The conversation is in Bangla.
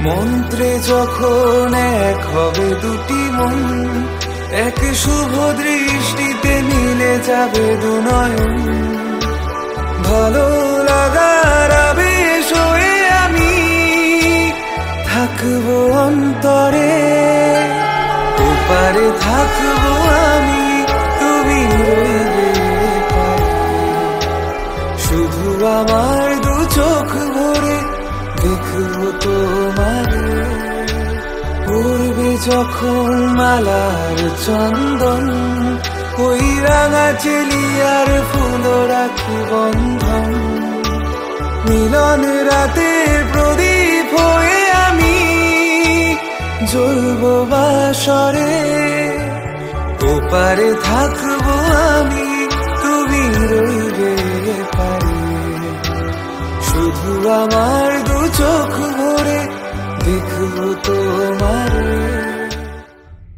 মন্ত্রে যখন এক হবে দুটি মন, এক শুভ দৃষ্টিতে মিলে যাবে দুনয়ন। ভালো লাগার আবেশ হয়ে আমি থাকবো অন্তরে, ওপারে থাকবো আমি, তুমি রইবে পারে। শুধু আমার দু চোখ ভরে দেখবো তোমারে। পড়বে যখন মালার চন্দন, ওই রাঙা চেলিয়ার ফুল রাখি বন্ধন। মিলন রাতে প্রদীপ হয়ে আমি জ্বলবো বাসরে, ওপারে থাকবো আমি, তুমি রইবে পারে। শুধু আমার দু চোখ ভরে দেখবো তোমারে।